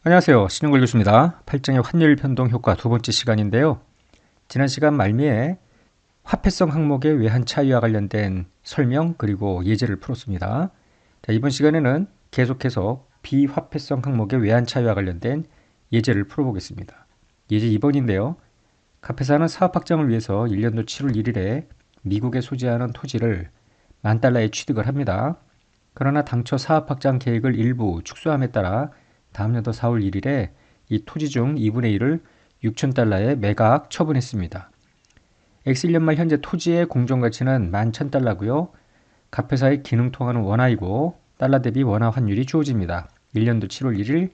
안녕하세요. 신용글 교수입니다. 팔정의 환율 변동 효과 두 번째 시간인데요. 지난 시간 말미에 화폐성 항목의 외환 차이와 관련된 설명 그리고 예제를 풀었습니다. 자, 이번 시간에는 계속해서 비화폐성 항목의 외환 차이와 관련된 예제를 풀어보겠습니다. 예제 2번인데요. 카페사는 사업 확장을 위해서 1년도 7월 1일에 미국에 소지하는 토지를 $10,000에 취득을 합니다. 그러나 당초 사업 확장 계획을 일부 축소함에 따라 다음 연도 4월 1일에 이 토지 중 2분의 1을 $6,000에 매각 처분했습니다. X1년 말 현재 토지의 공정가치는 $11,000고요. 갑회사의 기능 통화는 원화이고 달러 대비 원화 환율이 주어집니다. 1년도 7월 1일,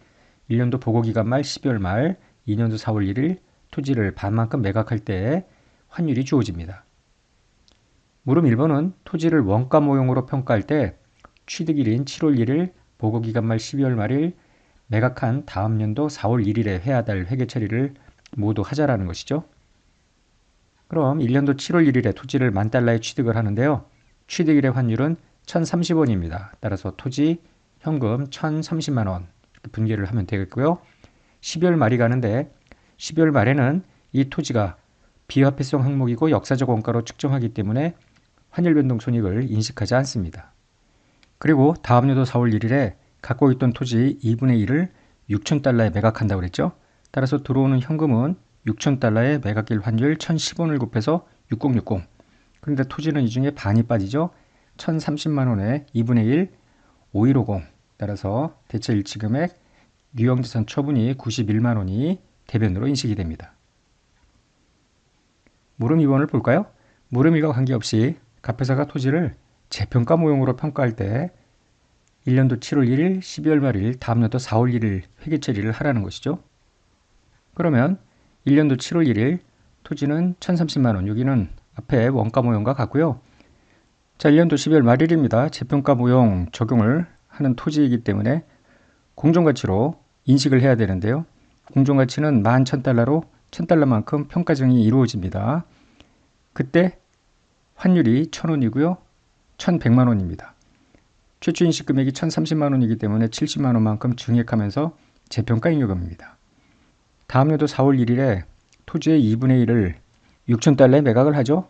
1년도 보고기간 말 12월 말, 2년도 4월 1일 토지를 반만큼 매각할 때 환율이 주어집니다. 물음 1번은 토지를 원가 모형으로 평가할 때 취득일인 7월 1일, 보고기간 말 12월 말일, 매각한 다음 연도 4월 1일에 해야 될 회계 처리를 모두 하자라는 것이죠. 그럼 1년도 7월 1일에 토지를 $10,000에 취득을 하는데요. 취득일의 환율은 1,030원입니다. 따라서 토지, 현금 1,030만 원 이렇게 분계를 하면 되겠고요. 12월 말이 가는데 12월 말에는 이 토지가 비화폐성 항목이고 역사적 원가로 측정하기 때문에 환율 변동 손익을 인식하지 않습니다. 그리고 다음 연도 4월 1일에 갖고 있던 토지 2분의 1을 $6,000에 매각한다고 그랬죠. 따라서 들어오는 현금은 $6,000에 매각일 환율 1,010원을 곱해서 6060. 그런데 토지는 이 중에 반이 빠지죠. 1,030만 원에 2분의 1, 5150. 따라서 대체 일치 금액 유형자산 처분이 91만 원이 대변으로 인식이 됩니다. 물음 2번을 볼까요? 물음 1과 관계없이 갑회사가 토지를 재평가 모형으로 평가할 때 1년도 7월 1일, 12월 말일, 다음 년도 4월 1일 회계 처리를 하라는 것이죠. 그러면 1년도 7월 1일 토지는 1,030만 원, 여기는 앞에 원가 모형과 같고요. 자, 1년도 12월 말일입니다. 재평가 모형 적용을 하는 토지이기 때문에 공정가치로 인식을 해야 되는데요. 공정가치는 $11,000로 $1,000만큼 평가정이 이루어집니다. 그때 환율이 1,000원이고요. 1,100만 원입니다. 최초 인식 금액이 1,030만 원이기 때문에 70만 원만큼 증액하면서 재평가 잉여금입니다. 다음 연도 4월 1일에 토지의 2분의 1을 $6,000에 매각을 하죠.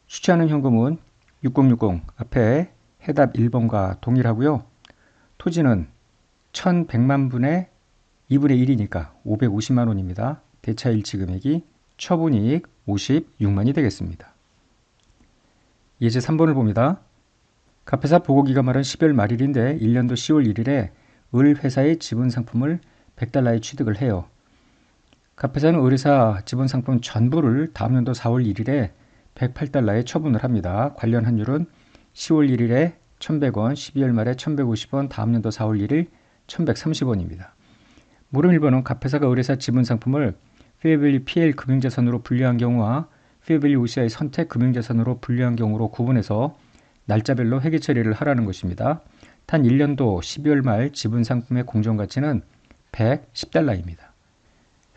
수취하는 현금은 6060 앞에 해답 1번과 동일하고요. 토지는 1,100만 분의 2분의 1이니까 550만 원입니다. 대차 일치 금액이 처분이익 56만이 되겠습니다. 예제 3번을 봅니다. 갑회사 보고기간 말은 12월 말일인데 1년도 10월 1일에 을 회사의 지분 상품을 $100에 취득을 해요. 갑회사는 을회사 지분 상품 전부를 다음 연도 4월 1일에 $108에 처분을 합니다. 관련 환율은 10월 1일에 1,100원, 12월 말에 1,150원, 다음 연도 4월 1일 1,130원입니다. 물음 1번은 갑회사가 을회사 지분 상품을 페어밸류 PL 금융자산으로 분류한 경우와 페어밸류 OCI 선택 금융자산으로 분류한 경우로 구분해서 날짜별로 회계 처리를 하라는 것입니다. 단 1년도 12월 말 지분 상품의 공정가치는 $110입니다.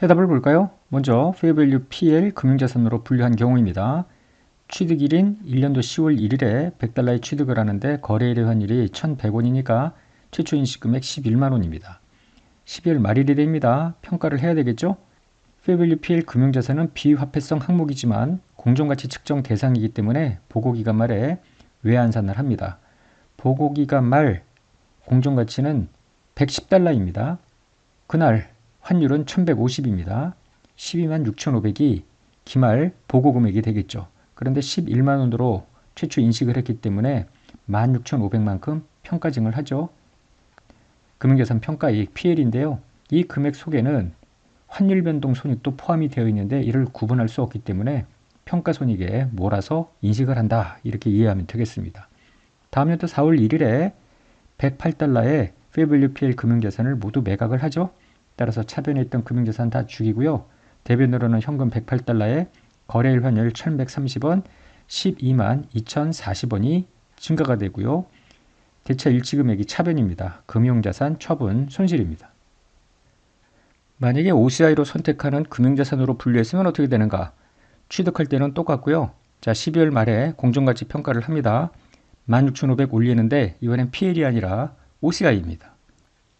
해답을 볼까요? 먼저 페어밸류 PL 금융자산으로 분류한 경우입니다. 취득일인 1년도 10월 1일에 $100에 취득을 하는데 거래일의 환율이 1,100원이니까 최초 인식금액 11만 원입니다. 12월 말일이 됩니다. 평가를 해야 되겠죠? 페어밸류 PL 금융자산은 비화폐성 항목이지만 공정가치 측정 대상이기 때문에 보고기간 말에 외환산을 합니다. 보고기간 말 공정가치는 $110입니다. 그날 환율은 1,150입니다. 126,500이 기말 보고금액이 되겠죠. 그런데 11만 원으로 최초 인식을 했기 때문에 16,500만큼 평가증을 하죠. 금융자산 평가이익 PL인데요. 이 금액 속에는 환율 변동 손익도 포함이 되어 있는데 이를 구분할 수 없기 때문에 평가손익에 몰아서 인식을 한다. 이렇게 이해하면 되겠습니다. 다음 연도 4월 1일에 $108에 페어밸류 PL 금융자산을 모두 매각을 하죠. 따라서 차변에 있던 금융자산 다 죽이고요. 대변으로는 현금 $108에 거래일 환율 1,130원, 12만 2,040원이 증가가 되고요. 대차 일치금액이 차변입니다. 금융자산 처분 손실입니다. 만약에 OCI로 선택하는 금융자산으로 분류했으면 어떻게 되는가? 취득할 때는 똑같고요. 자, 12월 말에 공정가치 평가를 합니다. 16,500 올리는데 이번엔 PL이 아니라 OCI입니다.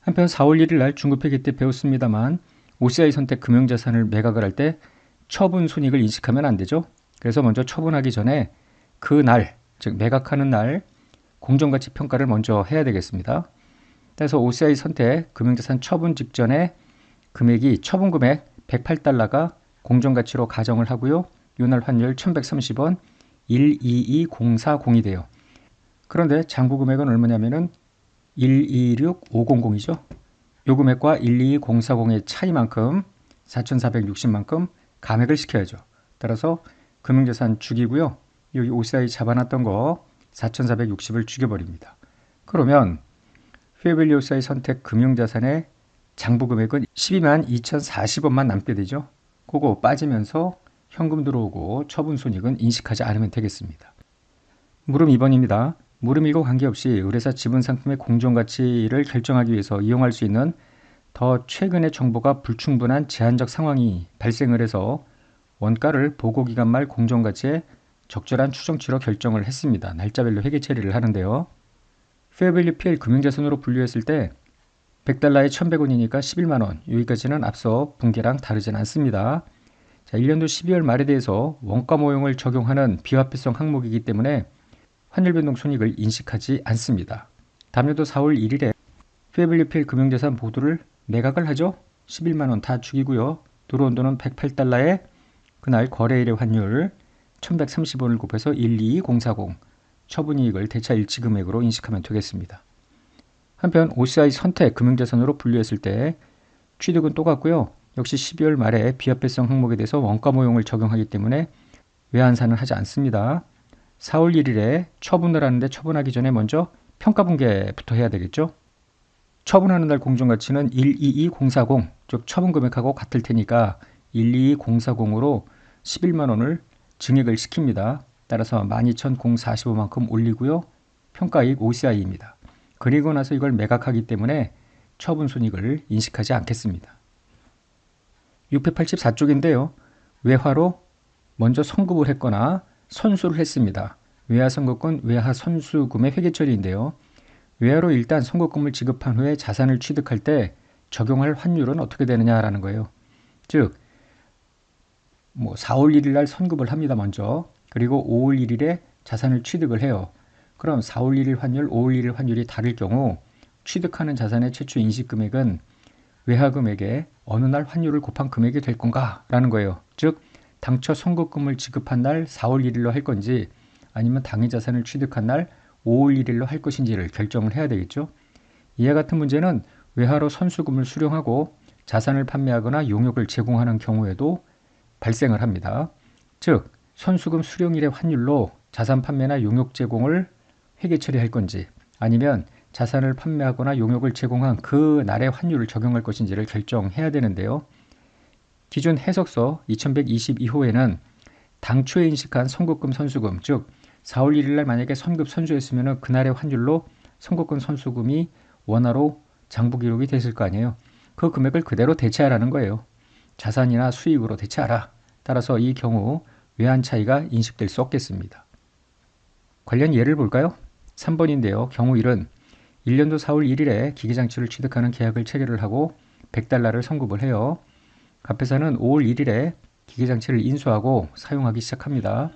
한편 4월 1일 날 중급회계 때 배웠습니다만 OCI 선택 금융자산을 매각을 할 때 처분 손익을 인식하면 안 되죠. 그래서 먼저 처분하기 전에 그 날, 즉 매각하는 날 공정가치 평가를 먼저 해야 되겠습니다. 그래서 OCI 선택 금융자산 처분 직전에 금액이 처분 금액 108달러가 공정가치로 가정을 하고요. 요날 환율 1130원 122040이 돼요. 그런데 장부 금액은 얼마냐면은 126500이죠. 요 금액과 122040의 차이만큼 4460만큼 감액을 시켜야죠. 따라서 금융자산 죽이고요. 여기 OCI 잡아놨던 거 4460을 죽여버립니다. 그러면 페어밸류 OCI 선택 금융자산의 장부 금액은 12만 2040원만 남게 되죠. 그거 빠지면서 현금 들어오고 처분 손익은 인식하지 않으면 되겠습니다. 물음 2번입니다. 물음 1과 관계없이 의뢰사 지분 상품의 공정가치를 결정하기 위해서 이용할 수 있는 더 최근의 정보가 불충분한 제한적 상황이 발생을 해서 원가를 보고기간 말 공정가치에 적절한 추정치로 결정을 했습니다. 날짜별로 회계 처리를 하는데요. 페어밸류 PL 금융자산으로 분류했을 때 100달러에 1100원이니까 11만원. 여기까지는 앞서 분계랑 다르진 않습니다. 자, 1년도 12월 말에 대해서 원가 모형을 적용하는 비화폐성 항목이기 때문에 환율 변동 손익을 인식하지 않습니다. 다음년도 4월 1일에 페어밸류 PL 금융자산 모두를 매각을 하죠. 11만원 다 죽이고요. 들어온 돈은 108달러에 그날 거래일의 환율 1130원을 곱해서 12040 처분이익을 대차 일치 금액으로 인식하면 되겠습니다. 한편 OCI 선택 금융자산으로 분류했을 때 취득은 똑같고요. 역시 12월 말에 비화폐성 항목에 대해서 원가 모형을 적용하기 때문에 외환산은 하지 않습니다. 4월 1일에 처분을 하는데 처분하기 전에 먼저 평가분계부터 해야 되겠죠. 처분하는 날 공정가치는 122040, 즉 처분 금액하고 같을 테니까 122040으로 11만원을 증액을 시킵니다. 따라서 120,045만큼 올리고요. 평가이익 OCI입니다. 그리고 나서 이걸 매각하기 때문에 처분 손익을 인식하지 않겠습니다. 684쪽인데요. 외화로 먼저 선급을 했거나 선수를 했습니다. 외화 선급권, 외화 선수금의 회계 처리인데요. 외화로 일단 선급금을 지급한 후에 자산을 취득할 때 적용할 환율은 어떻게 되느냐라는 거예요. 즉 4월 1일 날 선급을 합니다. 먼저. 그리고 5월 1일에 자산을 취득을 해요. 그럼 4월 1일 환율, 5월 1일 환율이 다를 경우 취득하는 자산의 최초 인식금액은 외화금액에 어느 날 환율을 곱한 금액이 될 건가? 라는 거예요. 즉 당초 선급금을 지급한 날 4월 1일로 할 건지 아니면 당해 자산을 취득한 날 5월 1일로 할 것인지를 결정을 해야 되겠죠. 이와 같은 문제는 외화로 선수금을 수령하고 자산을 판매하거나 용역을 제공하는 경우에도 발생을 합니다. 즉 선수금 수령일의 환율로 자산 판매나 용역 제공을 회계 처리할 건지 아니면 자산을 판매하거나 용역을 제공한 그 날의 환율을 적용할 것인지를 결정해야 되는데요. 기존 해석서 2122호에는 당초에 인식한 선급금 선수금, 즉 4월 1일 날 만약에 선급 선수했으면 그날의 환율로 선급금 선수금이 원화로 장부 기록이 됐을 거 아니에요. 그 금액을 그대로 대체하라는 거예요. 자산이나 수익으로 대체하라. 따라서 이 경우 외환 차이가 인식될 수 없겠습니다. 관련 예를 볼까요? 3번인데요. 경우 1은 1년도 4월 1일에 기계장치를 취득하는 계약을 체결을 하고 100달러를 선급을 해요. 갑회사는 5월 1일에 기계장치를 인수하고 사용하기 시작합니다.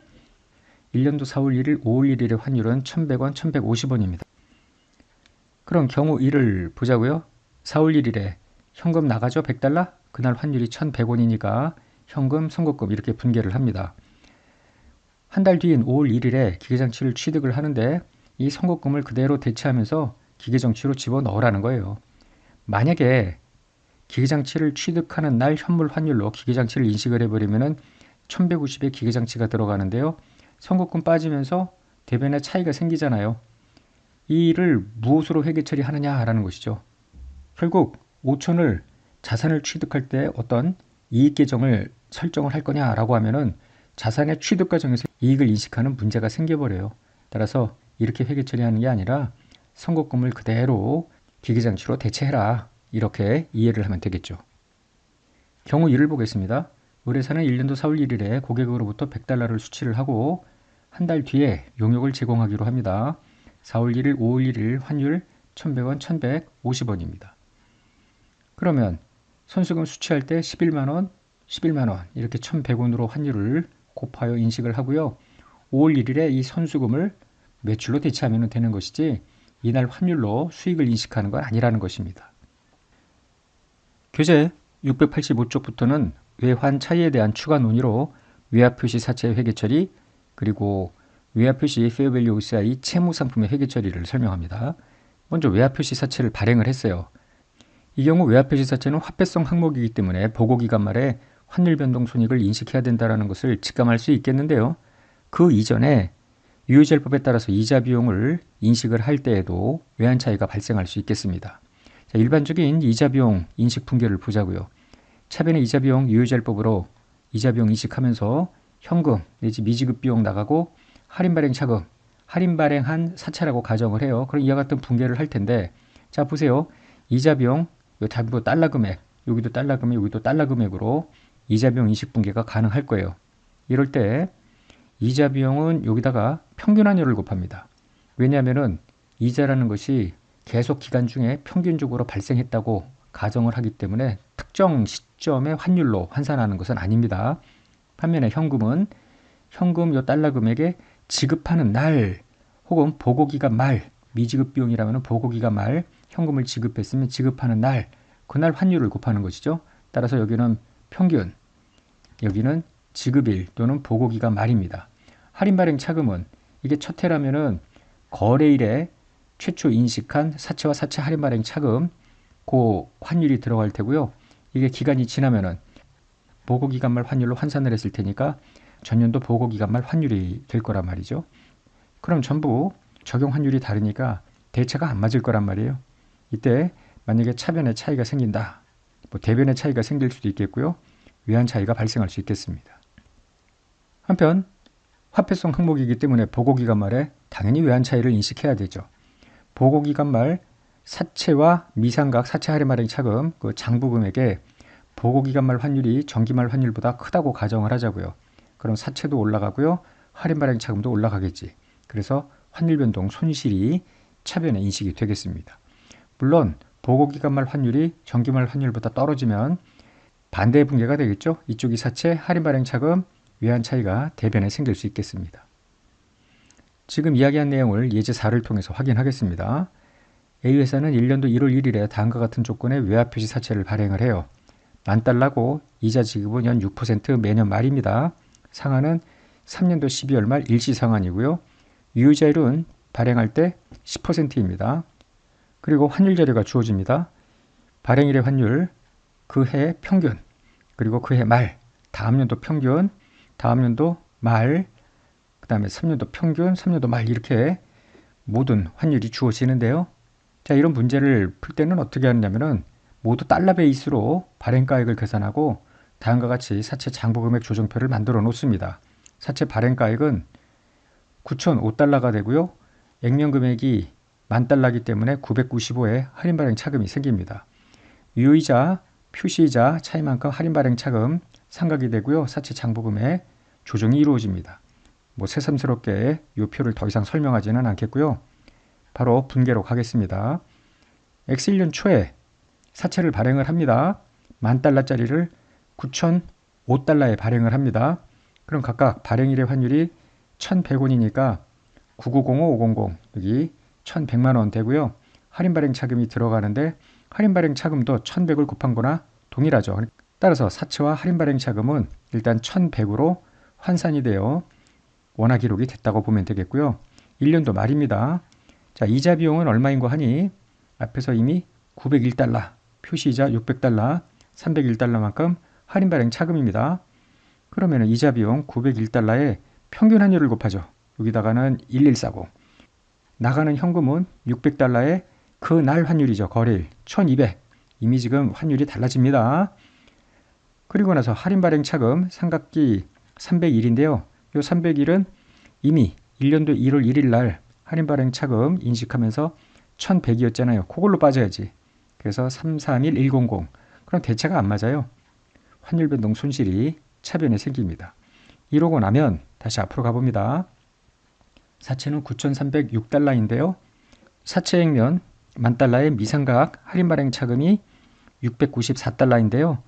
1년도 4월 1일, 5월 1일의 환율은 1100원, 1150원입니다. 그럼 경우 1을 보자고요. 4월 1일에 현금 나가죠? 100달러? 그날 환율이 1100원이니까 현금, 선급금 이렇게 분계를 합니다. 한 달 뒤인 5월 1일에 기계장치를 취득을 하는데 이 선급금을 그대로 대체하면서 기계장치로 집어넣으라는 거예요. 만약에 기계장치를 취득하는 날 현물 환율로 기계장치를 인식을 해버리면 1150에 기계장치가 들어가는데요. 선급금 빠지면서 대변에 차이가 생기잖아요. 이 일을 무엇으로 회계 처리하느냐라는 것이죠. 결국 5천을 자산을 취득할 때 어떤 이익 계정을 설정을 할 거냐라고 하면은 자산의 취득 과정에서 이익을 인식하는 문제가 생겨버려요. 따라서 이렇게 회계 처리하는 게 아니라 선급금을 그대로 기계장치로 대체해라. 이렇게 이해를 하면 되겠죠. 경우 1을 보겠습니다. 의뢰사는 1년도 4월 1일에 고객으로부터 100달러를 수취를 하고 한 달 뒤에 용역을 제공하기로 합니다. 4월 1일, 5월 1일 환율 1100원, 1150원입니다. 그러면 선수금 수취할 때 11만원, 11만원 이렇게 1,100원으로 환율을 곱하여 인식을 하고요. 5월 1일에 이 선수금을 매출로 대체하면 되는 것이지 이날 환율로 수익을 인식하는 건 아니라는 것입니다. 교재 685쪽부터는 외환 차이에 대한 추가 논의로 외화표시 사채 회계 처리 그리고 외화표시 페어밸류 OCI 채무 상품의 회계 처리를 설명합니다. 먼저 외화표시 사채를 발행을 했어요. 이 경우 외화표시 사채는 화폐성 항목이기 때문에 보고기간 말에 환율 변동 손익을 인식해야 된다는 것을 직감할 수 있겠는데요. 그 이전에 유효제일법에 따라서 이자 비용을 인식을 할 때에도 외환 차이가 발생할 수 있겠습니다. 자, 일반적인 이자 비용 인식 풍경을 보자고요. 차변의 이자 비용 유효제일법으로 이자 비용 인식하면서 현금 내지 미지급 비용 나가고 할인 발행 차금, 할인 발행한 사채라고 가정을 해요. 그럼 이와 같은 분계를 할 텐데, 자 보세요. 이자 비용, 요 전부 달러 금액, 여기도 달러 금액, 여기도 달러 금액으로 이자 비용 인식 분계가 가능할 거예요. 이럴 때 이자 비용은 여기다가 평균 환율을 곱합니다. 왜냐하면은 이자라는 것이 계속 기간 중에 평균적으로 발생했다고 가정을 하기 때문에 특정 시점의 환율로 환산하는 것은 아닙니다. 반면에 현금은 현금 요 달러 금액에 지급하는 날 혹은 보고기간 말, 미지급 비용이라면 보고기간 말 현금을 지급했으면 지급하는 날, 그날 환율을 곱하는 것이죠. 따라서 여기는 평균, 여기는 지급일 또는 보고기간 말입니다. 할인 발행 차금은 이게 첫 해라면은 거래일에 최초 인식한 사채와 사채 할인 발행 차금 그 환율이 들어갈 테고요. 이게 기간이 지나면은 보고기간 말 환율로 환산을 했을 테니까 전년도 보고기간 말 환율이 될 거란 말이죠. 그럼 전부 적용 환율이 다르니까 대체가 안 맞을 거란 말이에요. 이때 만약에 차변의 차이가 생긴다. 뭐 대변의 차이가 생길 수도 있겠고요. 외환 차이가 발생할 수 있겠습니다. 한편 화폐성 항목이기 때문에 보고기간 말에 당연히 외환 차이를 인식해야 되죠. 보고기간 말 사채와 미상각 사채 할인 발행 차금 그 장부금액에 보고기간 말 환율이 정기말 환율보다 크다고 가정을 하자고요. 그럼 사채도 올라가고요. 할인 발행 차금도 올라가겠지. 그래서 환율 변동 손실이 차변에 인식이 되겠습니다. 물론 보고기간 말 환율이 정기말 환율보다 떨어지면 반대의 분계가 되겠죠. 이쪽이 사채, 할인 발행 차금, 외환 차이가 대변에 생길 수 있겠습니다. 지금 이야기한 내용을 예제 4를 통해서 확인하겠습니다. A회사는 1년도 1월 1일에 다음과 같은 조건의 외화표시 사채를 발행을 해요. $10,000고 이자 지급은 연 6% 매년 말입니다. 상한은 3년도 12월 말 일시상한이고요. 유효자율은 발행할 때 10%입니다. 그리고 환율 자료가 주어집니다. 발행일의 환율, 그 해 평균, 그리고 그 해 말, 다음 연도 평균, 다음 연도 말, 그 다음에 3년도 평균, 3년도 말 이렇게 모든 환율이 주어지는데요. 자, 이런 문제를 풀 때는 어떻게 하느냐면은 모두 달러 베이스로 발행가액을 계산하고 다음과 같이 사채 장부금액 조정표를 만들어 놓습니다. 사채 발행가액은 9,005달러가 되고요. 액면 금액이 $10,000이기 때문에 995에 할인 발행 차금이 생깁니다. 유효이자, 표시이자 차이만큼 할인 발행 차금 상각이 되고요. 사채 장부금액 조정이 이루어집니다. 뭐 새삼스럽게 이 표를 더 이상 설명하지는 않겠고요. 바로 분계로 가겠습니다. X1년 초에 사채를 발행을 합니다. $10,000짜리를 9,005달러에 발행을 합니다. 그럼 각각 발행일의 환율이 1,100원이니까 9905,500 여기 1,100만 원 되고요. 할인 발행 차금이 들어가는데 할인 발행 차금도 1,100을 곱한 거나 동일하죠. 따라서 사채와 할인 발행 차금은 일단 1,100으로 환산이 되어 원화 기록이 됐다고 보면 되겠고요. 1년도 말입니다. 자, 이자 비용은 얼마인 거 하니 앞에서 이미 901달러, 표시이자 600달러, 301달러만큼 할인 발행 차금입니다. 그러면 이자 비용 901달러에 평균 환율을 곱하죠. 여기다가는 1140. 나가는 현금은 600달러에 그 날 환율이죠. 거래일 1200. 이미 지금 환율이 달라집니다. 그리고 나서 할인 발행 차금 삼각기 301인데요. 이 301은 이미 1년도 1월 1일 날 할인 발행 차금 인식하면서 1100이었잖아요. 그걸로 빠져야지. 그래서 331100. 그럼 대체가 안 맞아요. 환율 변동 손실이 차변에 생깁니다. 이러고 나면 다시 앞으로 가봅니다. 사채는 9,306달러인데요. 사채 액면 $10,000의 미상각 할인 발행 차금이 694달러인데요.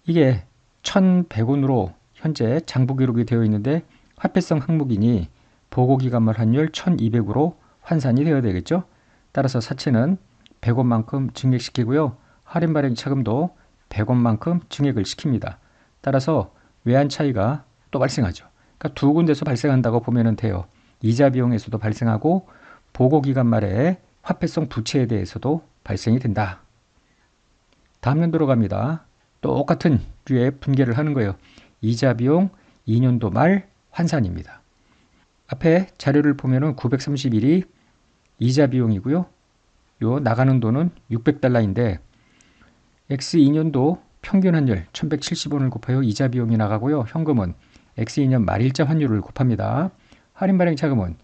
이게 1,100원으로 현재 장부 기록이 되어 있는데 화폐성 항목이니 보고기간말 환율 1,200으로 환산이 되어야 되겠죠. 따라서 사채는 100원만큼 증액시키고요. 할인 발행 차금도 100원만큼 증액을 시킵니다. 따라서 외환 차이가 또 발생하죠. 그러니까 두 군데서 발생한다고 보면 돼요. 이자 비용에서도 발생하고 보고기간 말에 화폐성 부채에 대해서도 발생이 된다. 다음 연도로 갑니다. 똑같은 류의 분계를 하는 거예요. 이자 비용 2년도 말 환산입니다. 앞에 자료를 보면은 931이 이자 비용이고요. 요 나가는 돈은 600달러인데 X2년도 평균 환율 1170원을 곱하여 이자 비용이 나가고요. 현금은 X2년 말일자 환율을 곱합니다. 할인 발행 차금은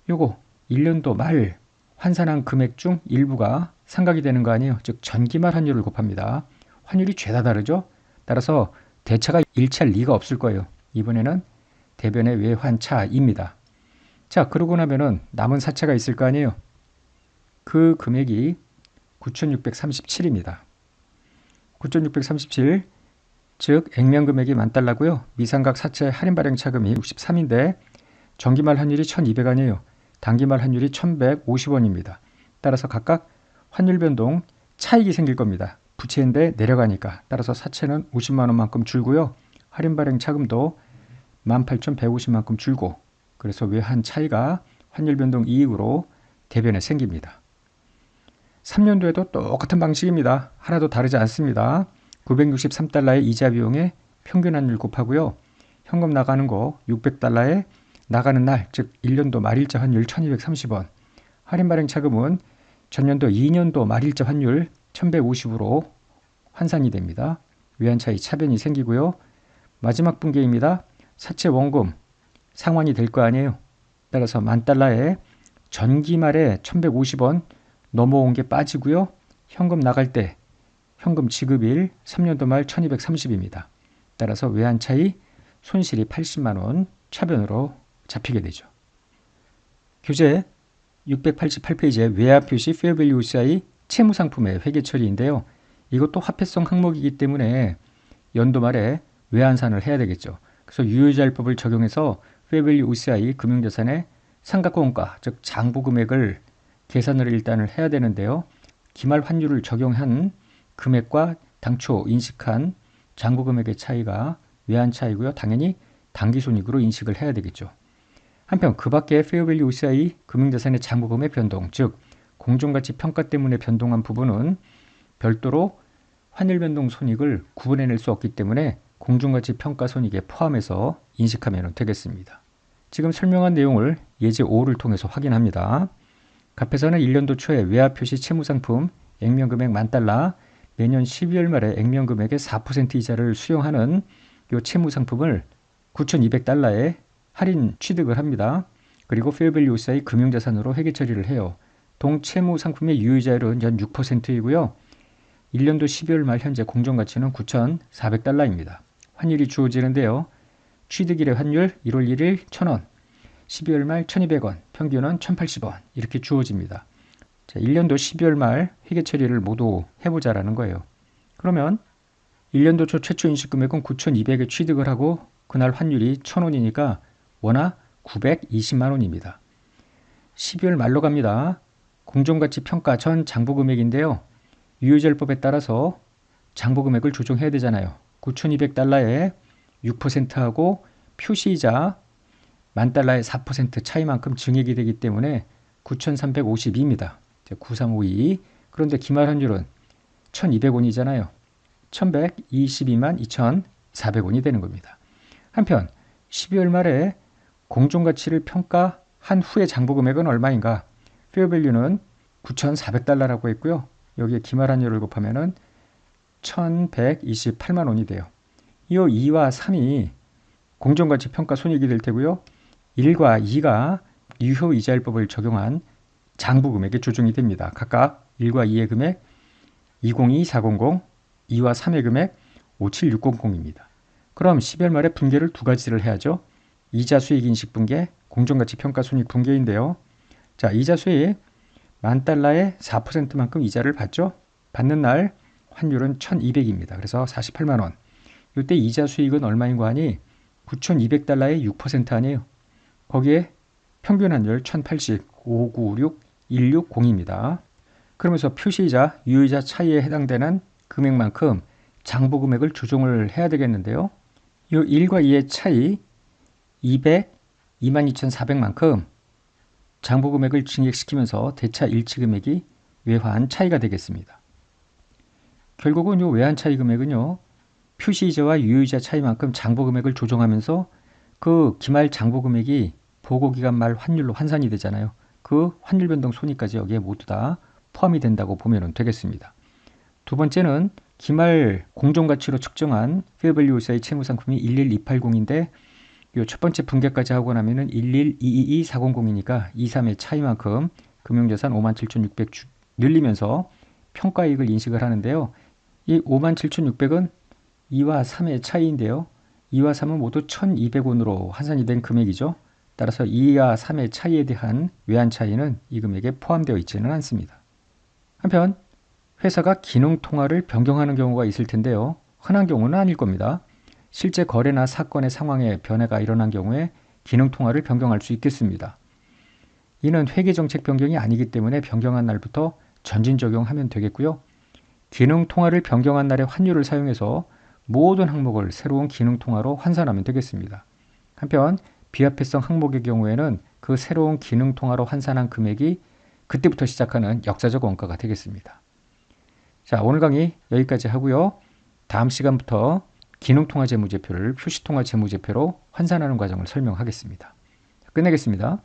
요거 1년도 말 환산한 금액 중 일부가 상각이 되는 거 아니에요. 즉 전기말 환율을 곱합니다. 환율이 죄다 다르죠. 따라서 대차가 일치할 리가 없을 거예요. 이번에는 대변의 외환차입니다. 자, 그러고 나면은 남은 사채가 있을 거 아니에요. 그 금액이 9,637입니다. 9,637, 즉 액면 금액이 10,000달러고요. 미상각 사채 할인 발행 차금이 63인데 정기말 환율이 1,200 아니에요. 단기말 환율이 1,150원입니다. 따라서 각각 환율 변동 차익이 생길 겁니다. 부채인데 내려가니까. 따라서 사채는 50만 원만큼 줄고요. 할인 발행 차금도 18,150만큼 줄고, 그래서 외환 차이가 환율 변동 이익으로 대변에 생깁니다. 3년도에도 똑같은 방식입니다. 하나도 다르지 않습니다. 963달러의 이자 비용에 평균 환율 곱하고요. 현금 나가는 거 600달러에 나가는 날, 즉 1년도 말일자 환율 1,230원. 할인 발행 차금은 전년도 2년도 말일자 환율 1,150으로 환산이 됩니다. 외환 차이 차변이 생기고요. 마지막 분계입니다. 사채 원금 상환이 될 거 아니에요. 따라서 10,000달러에 전기말에 1,150원 넘어온 게 빠지고요. 현금 나갈 때 현금 지급일 3년도 말 1,230입니다. 따라서 외환 차이 손실이 80만 원 차변으로 잡히게 되죠. 교재 688페이지의 외화 표시 Fair Value OCI 채무상품의 회계 처리인데요. 이것도 화폐성 항목이기 때문에 연도 말에 외환산을 해야 되겠죠. 그래서 유효자율법을 적용해서 Fair Value OCI 금융자산의 상각원가, 즉 장부 금액을 계산을 일단을 해야 되는데요. 기말 환율을 적용한 금액과 당초 인식한 장부 금액의 차이가 외환 차이고요. 당연히 당기손익으로 인식을 해야 되겠죠. 한편 그 밖에 Fair Value OCI 금융자산의 장부금의 변동, 즉 공정가치 평가 때문에 변동한 부분은 별도로 환율 변동 손익을 구분해낼 수 없기 때문에 공정가치 평가 손익에 포함해서 인식하면 되겠습니다. 지금 설명한 내용을 예제 5를 통해서 확인합니다. 갑회사는 1년도 초에 외화 표시 채무상품 액면 금액 10,000달러, 매년 12월 말에 액면 금액의 4% 이자를 수령하는 이 채무상품을 9,200달러에 할인 취득을 합니다. 그리고 페어밸류 OCI 금융자산으로 회계 처리를 해요. 동채무 상품의 유효자율은 연 6%이고요. 1년도 12월 말 현재 공정가치는 9,400달러입니다. 환율이 주어지는데요. 취득일의 환율 1월 1일 1,000원, 12월 말 1,200원, 평균은 1,080원 이렇게 주어집니다. 자, 1년도 12월 말 회계 처리를 모두 해보자라는 거예요. 그러면 1년도 초 최초 인식 금액은 9,200에 취득을 하고 그날 환율이 1,000원이니까 원화 920만 원입니다. 12월 말로 갑니다. 공정가치 평가 전 장부 금액인데요. 유효자율법에 따라서 장부 금액을 조정해야 되잖아요. 9,200달러에 6%하고 표시이자 10,000달러의 4% 차이만큼 증액이 되기 때문에 9,352입니다. 9352. 그런데 기말 환율은 1,200원이잖아요. 1,122만 2,400원이 되는 겁니다. 한편 12월 말에 공정가치를 평가한 후의 장부 금액은 얼마인가? 페어밸류는 9,400달러라고 했고요. 여기에 기말 환율을 곱하면은 1,128만 원이 돼요. 이 2와 3이 공정가치 평가 손익이 될 테고요. 1과 2가 유효이자율법을 적용한 장부 금액에 조정이 됩니다. 각각 1과 2의 금액 202400, 2와 3의 금액 57600입니다. 그럼 12월 말에 분계를 두 가지를 해야죠. 이자 수익 인식 분계, 공정가치 평가 손익 분계인데요. 자, 이자 수익 10,000달러에 4%만큼 이자를 받죠. 받는 날 환율은 1200입니다. 그래서 48만 원. 이때 이자 수익은 얼마인 거 아니? 9200달러의 6% 아니에요. 거기에 평균 환율 1080, 5996, 160입니다. 그러면서 표시이자, 유효이자 차이에 해당되는 금액만큼 장부 금액을 조정을 해야 되겠는데요. 이 1과 2의 차이 200, 22,400만큼 장부 금액을 증액시키면서 대차 일치 금액이 외환 차이가 되겠습니다. 결국은 이 외환 차이 금액은요, 표시이자와 유효이자 차이만큼 장부 금액을 조정하면서 그 기말 장부 금액이 보고기간 말 환율로 환산이 되잖아요. 그 환율 변동 손익까지 여기에 모두 다 포함이 된다고 보면 되겠습니다. 두 번째는 기말 공정가치로 측정한 페어밸류에서의 채무상품이 11280인데 이 첫 번째 분괴까지 하고 나면은 11222,400이니까 2, 3의 차이만큼 금융자산 57,600 늘리면서 평가이익을 인식을 하는데요. 이 57,600은 2와 3의 차이인데요. 2와 3은 모두 1,200원으로 환산이 된 금액이죠. 따라서 2와 3의 차이에 대한 외환 차이는 이 금액에 포함되어 있지는 않습니다. 한편 회사가 기능통화를 변경하는 경우가 있을 텐데요. 흔한 경우는 아닐 겁니다. 실제 거래나 사건의 상황에 변화가 일어난 경우에 기능통화를 변경할 수 있겠습니다. 이는 회계정책 변경이 아니기 때문에 변경한 날부터 전진 적용하면 되겠고요. 기능통화를 변경한 날의 환율을 사용해서 모든 항목을 새로운 기능통화로 환산하면 되겠습니다. 한편 비화폐성 항목의 경우에는 그 새로운 기능통화로 환산한 금액이 그때부터 시작하는 역사적 원가가 되겠습니다. 자, 오늘 강의 여기까지 하고요. 다음 시간부터 기능통화 재무제표를 표시통화 재무제표로 환산하는 과정을 설명하겠습니다. 끝내겠습니다.